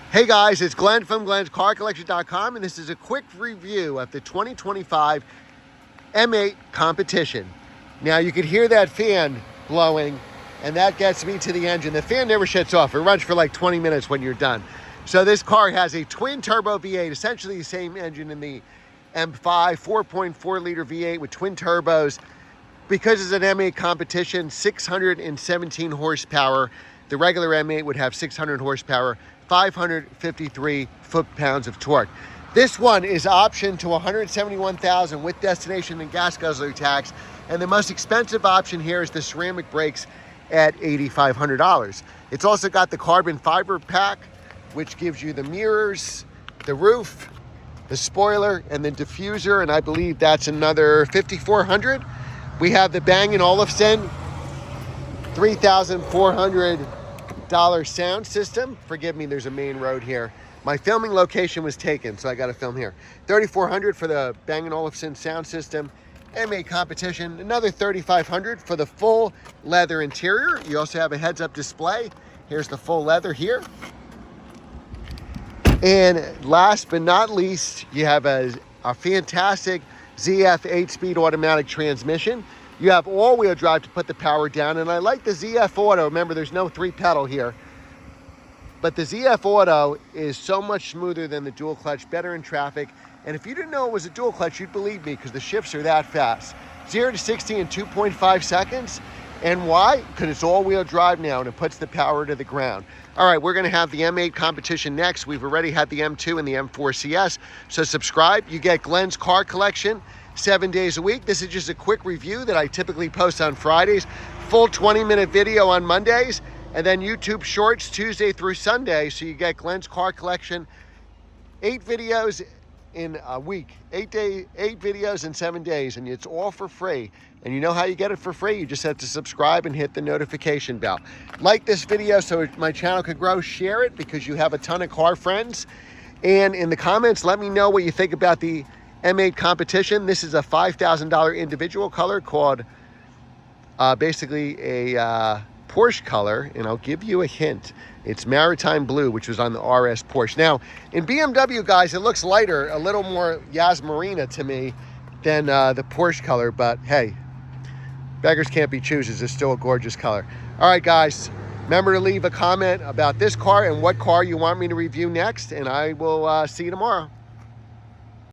Hey guys, it's Glenn from glenscarcollection.com, and this is a quick review of the 2025 M8 competition. Now you can hear that fan blowing, and that gets me to the engine. The fan never shuts off. It runs for like 20 minutes when you're done. So this car has a twin turbo V8, essentially the same engine in the M5, 4.4 liter V8 with twin turbos. Because it's an M8 competition, 617 horsepower. The regular M8 would have 600 horsepower, 553 foot-pounds of torque. This one is optioned to $171,000 with destination and gas guzzler tax, and the most expensive option here is the ceramic brakes at $8,500. It's also got the carbon fiber pack, which gives you the mirrors, the roof, the spoiler, and the diffuser, and I believe that's another $5,400. We have the Bang & Olufsen $3,400 sound system. Forgive me, there's a main road here. My filming location was taken, so I got to film here. $3,400 for the Bang & Olufsen sound system. M8 competition, another $3,500 for the full leather interior. You also have a heads-up display. Here's the full leather here. And last but not least, you have a fantastic ZF 8-speed automatic transmission. You have all-wheel drive to put the power down, and I like the ZF Auto. Remember, there's no 3-pedal here. But the ZF Auto is so much smoother than the dual clutch, better in traffic. And if you didn't know it was a dual clutch, you'd believe me, because the shifts are that fast. 0 to 60 in 2.5 seconds. And why? Because it's all-wheel drive now, and it puts the power to the ground. All right, we're going to have the M8 competition next. We've already had the M2 and the M4 CS. So subscribe. You get Glenn's Car Collection 7 days a week. This is just a quick review that I typically post on Fridays. Full 20-minute video on Mondays. And then YouTube Shorts Tuesday through Sunday. So you get Glenn's Car Collection 8 videos in a week. 8 videos in 7 days. And it's all for free. And you know how you get it for free? You just have to subscribe and hit the notification bell. Like this video so my channel could grow. Share it because you have a ton of car friends. And in the comments, let me know what you think about the M8 competition. This is a $5,000 individual color called basically a Porsche color. And I'll give you a hint. It's Maritime Blue, which was on the RS Porsche. Now, in BMW, guys, it looks lighter, a little more Yasmarina to me than the Porsche color. But hey, beggars can't be choosers. It's still a gorgeous color. All right, guys, remember to leave a comment about this car and what car you want me to review next, and I will see you tomorrow.